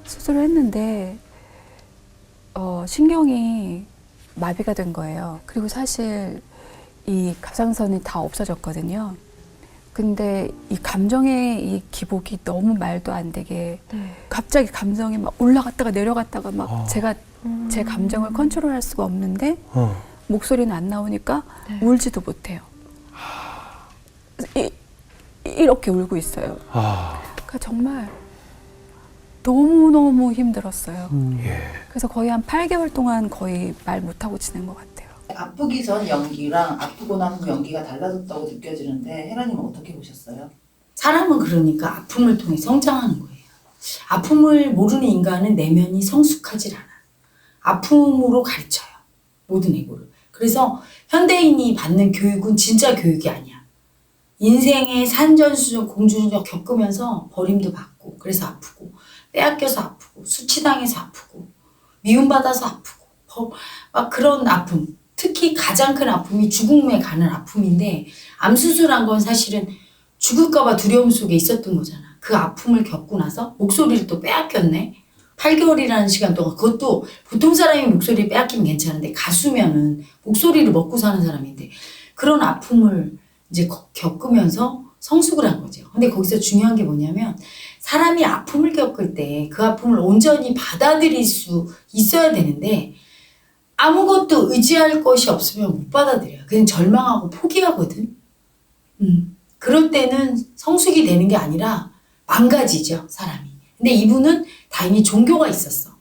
수술을 했는데 신경이 마비가 된 거예요. 그리고 사실 이 갑상선이 다 없어졌거든요. 근데 이 감정의 이 기복이 너무 말도 안 되게 갑자기 감정이 막 올라갔다가 내려갔다가 막 제가 제 감정을 컨트롤할 수가 없는데 목소리는 안 나오니까 울지도 못해요. 이렇게 울고 있어요. 그러니까 정말 너무너무 힘들었어요. 그래서 거의 한 8개월 동안 거의 말 못하고 지낸 것 같아요. 아프기 전 연기랑 아프고 난 후 연기가 달라졌다고 느껴지는데 혜라님은 어떻게 보셨어요? 사람은 그러니까 아픔을 통해 성장하는 거예요. 아픔을 모르는 인간은 내면이 성숙하질 않아. 아픔으로 가르쳐요. 모든 애고를. 그래서 현대인이 받는 교육은 진짜 교육이 아니야. 인생의 산전수전, 공주전적 겪으면서 버림도 받고 그래서 아프고 빼앗겨서 아프고 수치당해서 아프고 미움받아서 아프고 막 그런 아픔. 특히 가장 큰 아픔이 죽음에 가는 아픔인데 암수술한 건 사실은 죽을까봐 두려움 속에 있었던 거잖아. 그 아픔을 겪고 나서 목소리를 또 빼앗겼네. 8개월이라는 시간 동안 그것도 보통 사람이 목소리 빼앗기면 괜찮은데 가수면은 목소리를 먹고 사는 사람인데 그런 아픔을 이제 겪으면서 성숙을 한 거죠. 근데 거기서 중요한 게 뭐냐면 사람이 아픔을 겪을 때 그 아픔을 온전히 받아들일 수 있어야 되는데 아무것도 의지할 것이 없으면 못 받아들여요. 그냥 절망하고 포기하거든. 그럴 때는 성숙이 되는 게 아니라 망가지죠, 사람이. 근데 이분은 다행히 종교가 있었어.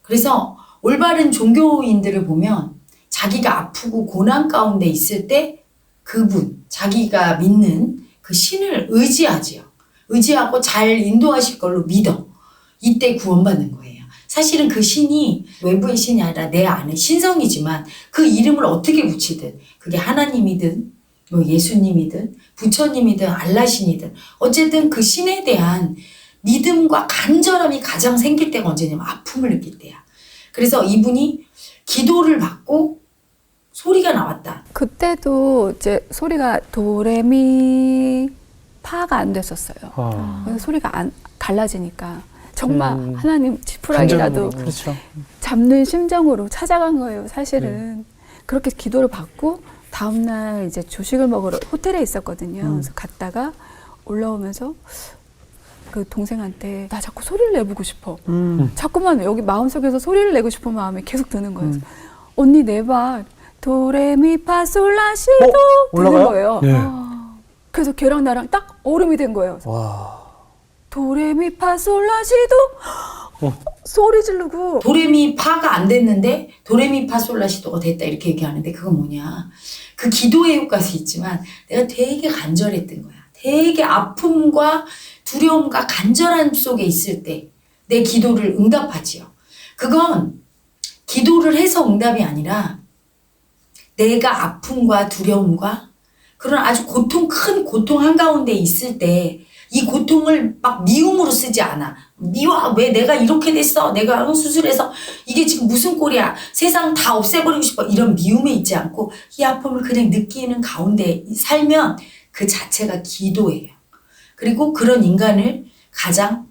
그래서 올바른 종교인들을 보면 자기가 아프고 고난 가운데 있을 때 그분, 자기가 믿는 그 신을 의지하지요. 의지하고 잘 인도하실 걸로 믿어. 이때 구원받는 거예요. 사실은 그 신이 외부의 신이 아니라 내 안에 신성이지만 그 이름을 어떻게 붙이든 그게 하나님이든 뭐 예수님이든 부처님이든 알라신이든 어쨌든 그 신에 대한 믿음과 간절함이 가장 생길 때가 언제냐면 아픔을 느낄 때야. 그래서 이분이 기도를 받고 소리가 나왔다. 그때도 이제 소리가 도레미 파가 안 됐었어요. 그래서 소리가 달라지니까 정말 하나님 지푸라기라도 그렇죠. 잡는 심정으로 찾아간 거예요. 사실은 그렇게 기도를 받고 다음날 이제 조식을 먹으러 호텔에 있었거든요. 그래서 갔다가 올라오면서 그 동생한테 나 자꾸 소리를 내보고 싶어. 자꾸만 여기 마음속에서 소리를 내고 싶은 마음이 계속 드는 거예요. 그래서 언니 내봐. 도레미파솔라시도 되는 거예요. 네. 그래서 걔랑 나랑 딱 얼음이 된 거예요. 와. 도레미파솔라시도 소리 지르고 도레미파가 안 됐는데 도레미파솔라시도가 됐다 이렇게 얘기하는데 그건 뭐냐. 그 기도의 효과도 있지만 내가 되게 간절했던 거야. 되게 아픔과 두려움과 간절함 속에 있을 때 내 기도를 응답하지요. 그건 기도를 해서 응답이 아니라 내가 아픔과 두려움과 그런 아주 큰 고통 한가운데 있을 때 이 고통을 막 미움으로 쓰지 않아. 미워. 왜 내가 이렇게 됐어? 내가 수술해서 이게 지금 무슨 꼴이야? 세상 다 없애버리고 싶어. 이런 미움에 있지 않고 이 아픔을 그냥 느끼는 가운데 살면 그 자체가 기도예요. 그리고 그런 인간을 가장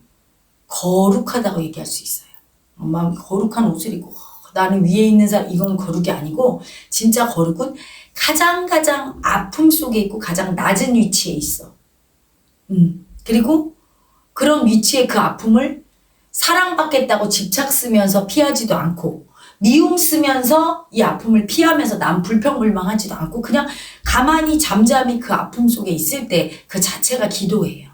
거룩하다고 얘기할 수 있어요. 막 거룩한 옷을 입고 나는 위에 있는 사람 이건 거룩이 아니고 진짜 거룩은 가장 아픔 속에 있고 가장 낮은 위치에 있어. 그리고 그런 위치에 그 아픔을 사랑받겠다고 집착 쓰면서 피하지도 않고 미움 쓰면서 이 아픔을 피하면서 남 불평불만하지도 않고 그냥 가만히 잠잠히 그 아픔 속에 있을 때 그 자체가 기도예요.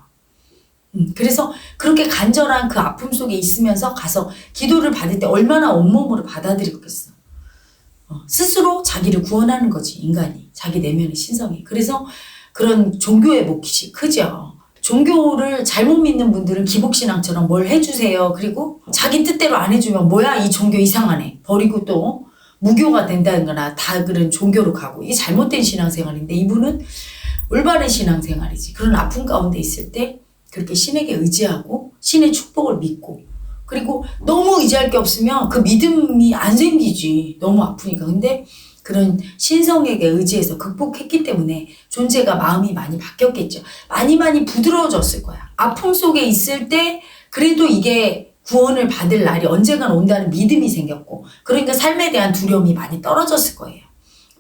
그래서 그렇게 간절한 그 아픔 속에 있으면서 가서 기도를 받을 때 얼마나 온몸으로 받아들였겠어. 스스로 자기를 구원하는 거지, 인간이. 자기 내면의 신성이. 그래서 그런 종교의 몫이 크죠. 종교를 잘못 믿는 분들은 기복신앙처럼 뭘 해주세요. 그리고 자기 뜻대로 안 해주면 뭐야 이 종교 이상하네. 버리고 또 무교가 된다는 거나 다 그런 종교로 가고 이게 잘못된 신앙생활인데 이분은 올바른 신앙생활이지. 그런 아픔 가운데 있을 때 그렇게 신에게 의지하고 신의 축복을 믿고 그리고 너무 의지할 게 없으면 그 믿음이 안 생기지. 너무 아프니까. 근데 그런 신성에게 의지해서 극복했기 때문에 존재가 마음이 많이 바뀌었겠죠. 많이 부드러워졌을 거야. 아픔 속에 있을 때 그래도 이게 구원을 받을 날이 언젠간 온다는 믿음이 생겼고, 그러니까 삶에 대한 두려움이 많이 떨어졌을 거예요.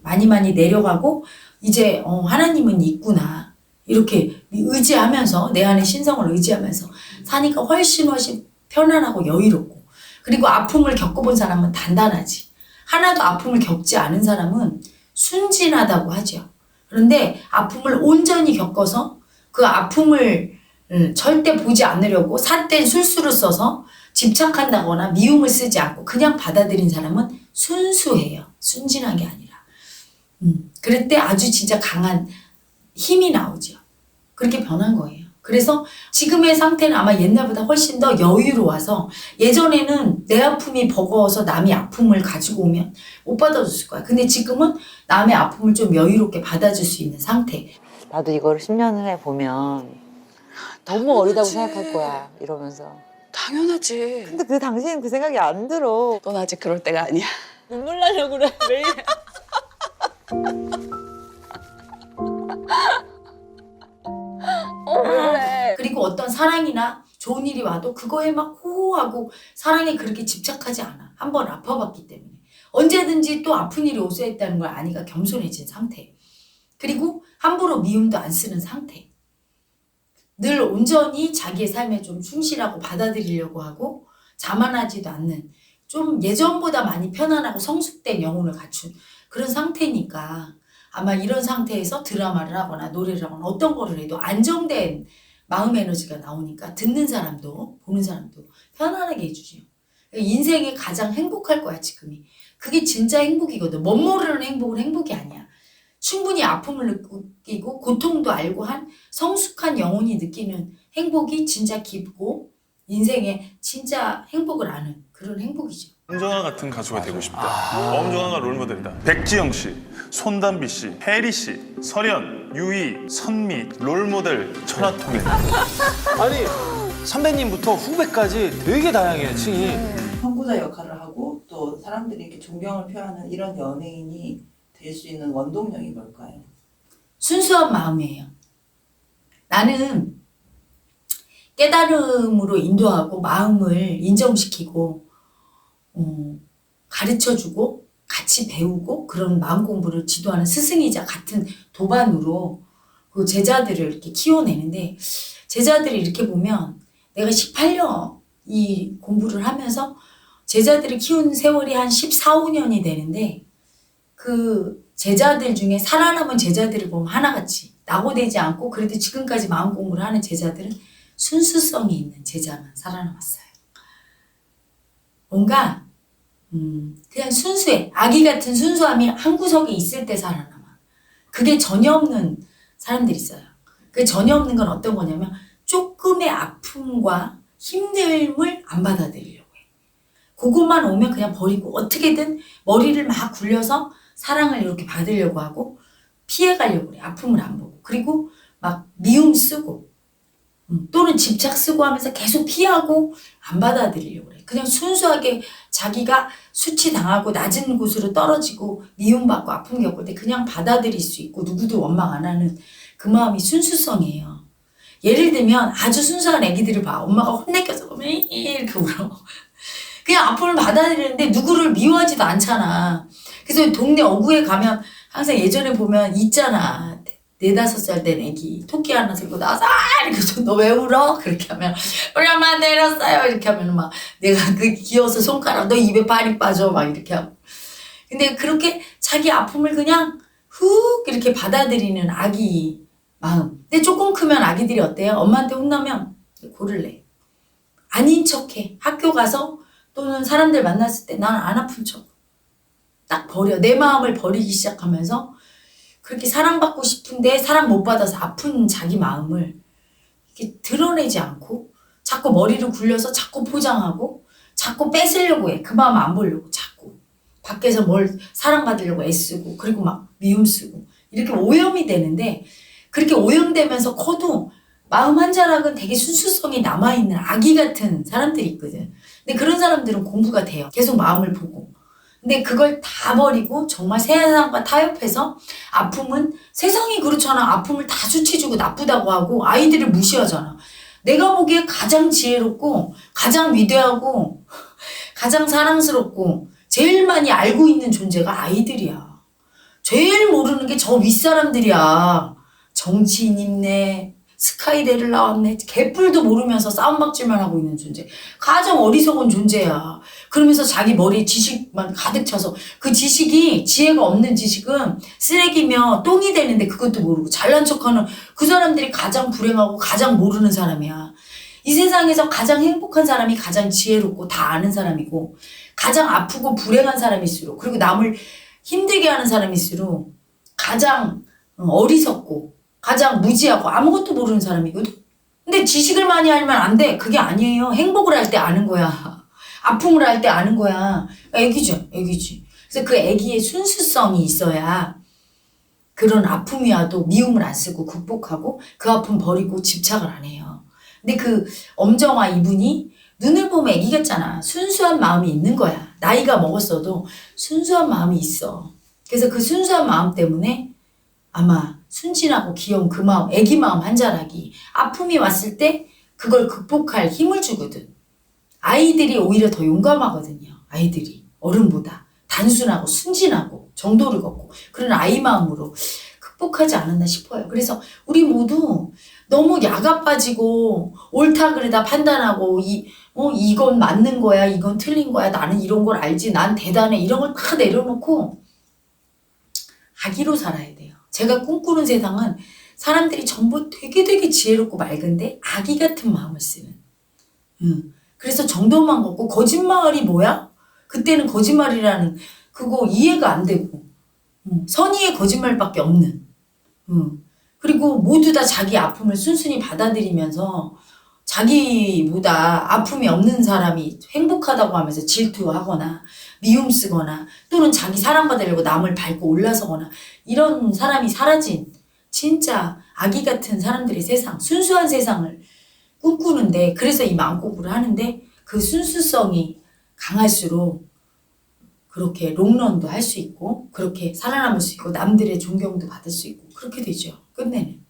많이 내려가고 이제 하나님은 있구나 이렇게 의지하면서, 내 안의 신성을 의지하면서 사니까 훨씬 편안하고 여유롭고, 그리고 아픔을 겪어본 사람은 단단하지. 하나도 아픔을 겪지 않은 사람은 순진하다고 하죠. 그런데 아픔을 온전히 겪어서 그 아픔을 절대 보지 않으려고 삿된 술수를 써서 집착한다거나 미움을 쓰지 않고 그냥 받아들인 사람은 순수해요. 순진한 게 아니라. 그럴 때 아주 진짜 강한 힘이 나오죠. 그렇게 변한 거예요. 그래서 지금의 상태는 아마 옛날보다 훨씬 더 여유로워서, 예전에는 내 아픔이 버거워서 남이 아픔을 가지고 오면 못 받아줬을 거야. 근데 지금은 남의 아픔을 좀 여유롭게 받아줄 수 있는 상태. 나도 이거를 10년을 해보면 너무 어리다고 생각할 거야, 이러면서. 당연하지. 근데 당신은 그 생각이 안 들어. 넌 아직 그럴 때가 아니야. 눈물 나려고 그래, 매일. 그래. 그리고 어떤 사랑이나 좋은 일이 와도 그거에 막 호호하고 사랑에 그렇게 집착하지 않아. 한번 아파봤기 때문에. 언제든지 또 아픈 일이 올 수 있다는 걸 아니까 겸손해진 상태. 그리고 함부로 미움도 안 쓰는 상태. 늘 온전히 자기의 삶에 좀 충실하고 받아들이려고 하고 자만하지도 않는, 좀 예전보다 많이 편안하고 성숙된 영혼을 갖춘 그런 상태니까, 아마 이런 상태에서 드라마를 하거나 노래를 하거나 어떤 거를 해도 안정된 마음 에너지가 나오니까 듣는 사람도 보는 사람도 편안하게 해주죠. 인생에 가장 행복할 거야, 지금이. 그게 진짜 행복이거든. 멋모르는 행복은 행복이 아니야. 충분히 아픔을 느끼고 고통도 알고 한 성숙한 영혼이 느끼는 행복이 진짜 깊고 인생에 진짜 행복을 아는 그런 행복이죠. 엄정화 같은 가수가 되고 싶다. 엄정화가 롤모델이다. 백지영 씨, 손담비 씨, 혜리 씨, 설현, 유희, 선미, 롤모델 천하통일. 아니 선배님부터 후배까지 되게 다양해요, 층이. 선구자 역할을 하고 또 사람들이 이렇게 존경을 표하는 이런 연예인이 될 수 있는 원동력이 뭘까요? 순수한 마음이에요. 나는 깨달음으로 인도하고 마음을 인정시키고 가르쳐주고 같이 배우고 그런 마음 공부를 지도하는 스승이자 같은 도반으로 그 제자들을 이렇게 키워내는데, 제자들이 이렇게 보면 내가 18년 이 공부를 하면서 제자들을 키운 세월이 한 14, 15년이 되는데, 그 제자들 중에 살아남은 제자들을 보면 하나같이 낙오되지 않고 그래도 지금까지 마음 공부를 하는 제자들은 순수성이 있는 제자만 살아남았어요. 뭔가 그냥 순수해. 아기 같은 순수함이 한 구석에 있을 때 살아남아. 그게 전혀 없는 사람들이 있어요. 그 전혀 없는 건 어떤 거냐면 조금의 아픔과 힘듦을 안 받아들이려고 해. 그것만 오면 그냥 버리고 어떻게든 머리를 막 굴려서 사랑을 이렇게 받으려고 하고 피해가려고 그래. 아픔을 안 보고. 그리고 막 미움 쓰고 또는 집착 쓰고 하면서 계속 피하고 안 받아들이려고 그래. 그냥 순수하게 자기가 수치당하고 낮은 곳으로 떨어지고 미움받고 아픔 겪을 때 그냥 받아들일 수 있고 누구도 원망 안 하는 그 마음이 순수성이에요. 예를 들면 아주 순수한 애기들을 봐. 엄마가 혼내켜서 보면 이렇게 울어. 그냥 아픔을 받아들이는데 누구를 미워하지도 않잖아. 그래서 동네 어구에 가면 항상 예전에 보면 있잖아. 4-5살 된 애기 토끼 하나 들고 나와서 이렇게 너 왜 울어? 그렇게 하면 우리 엄마 내렸어요. 이렇게 하면 막 내가 그 귀여워서 손가락 너 입에 발이 빠져 막 이렇게 하고. 근데 그렇게 자기 아픔을 그냥 훅 이렇게 받아들이는 아기 마음. 근데 조금 크면 아기들이 어때요? 엄마한테 혼나면 고를 내. 아닌 척해. 학교 가서 또는 사람들 만났을 때 나는 안 아픈 척. 딱 버려. 내 마음을 버리기 시작하면서 그렇게 사랑받고 싶은데 사랑 못 받아서 아픈 자기 마음을 이렇게 드러내지 않고 자꾸 머리를 굴려서 자꾸 포장하고 자꾸 뺏으려고 해. 그 마음 안 보려고 자꾸. 밖에서 뭘 사랑받으려고 애쓰고 그리고 막 미움 쓰고 이렇게 오염이 되는데, 그렇게 오염되면서 커도 마음 한 자락은 되게 순수성이 남아있는 아기 같은 사람들이 있거든. 근데 그런 사람들은 공부가 돼요. 계속 마음을 보고. 근데 그걸 다 버리고 정말 세상과 타협해서 아픔은 세상이 그렇잖아. 아픔을 다 수치주고 나쁘다고 하고 아이들을 무시하잖아. 내가 보기에 가장 지혜롭고 가장 위대하고 가장 사랑스럽고 제일 많이 알고 있는 존재가 아이들이야. 제일 모르는 게 저 윗사람들이야. 정치인 있네, 스카이대를 나왔네, 개뿔도 모르면서 싸움박질만 하고 있는 존재. 가장 어리석은 존재야. 그러면서 자기 머리에 지식만 가득 차서 그 지식이, 지혜가 없는 지식은 쓰레기며 똥이 되는데 그것도 모르고 잘난 척하는 그 사람들이 가장 불행하고 가장 모르는 사람이야. 이 세상에서 가장 행복한 사람이 가장 지혜롭고 다 아는 사람이고, 가장 아프고 불행한 사람일수록, 그리고 남을 힘들게 하는 사람일수록 가장 어리석고 가장 무지하고 아무것도 모르는 사람이거든. 근데 지식을 많이 알면 안 돼. 그게 아니에요. 행복을 할 때 아는 거야. 아픔을 할 때 아는 거야. 애기죠, 애기지. 그래서 그 애기의 순수성이 있어야 그런 아픔이 와도 미움을 안 쓰고 극복하고 그 아픔 버리고 집착을 안 해요. 근데 그 엄정화 이분이 눈을 보면 애기 같잖아. 순수한 마음이 있는 거야. 나이가 먹었어도 순수한 마음이 있어. 그래서 그 순수한 마음 때문에 아마 순진하고 귀여운 그 마음, 애기 마음 한 자락이 아픔이 왔을 때 그걸 극복할 힘을 주거든. 아이들이 오히려 더 용감하거든요. 아이들이 어른보다 단순하고 순진하고 정도를 걷고 그런 아이 마음으로 극복하지 않았나 싶어요. 그래서 우리 모두 너무 야가 빠지고 옳다 그르다 판단하고 이건 맞는 거야, 이건 틀린 거야, 나는 이런 걸 알지, 난 대단해, 이런 걸 다 내려놓고 아기로 살아야 돼요. 제가 꿈꾸는 세상은 사람들이 전부 되게 지혜롭고 맑은데 아기 같은 마음을 쓰는. 그래서 정도만 걷고 거짓말이 뭐야? 그때는 거짓말이라는 그거 이해가 안 되고 선의의 거짓말밖에 없는. 그리고 모두 다 자기 아픔을 순순히 받아들이면서 자기보다 아픔이 없는 사람이 행복하다고 하면서 질투하거나 미움 쓰거나 또는 자기 사랑받으려고 남을 밟고 올라서거나 이런 사람이 사라진 진짜 아기 같은 사람들의 세상, 순수한 세상을 꿈꾸는데, 그래서 이 마음공부를 하는데 그 순수성이 강할수록 그렇게 롱런도 할 수 있고 그렇게 살아남을 수 있고 남들의 존경도 받을 수 있고 그렇게 되죠. 끝내는.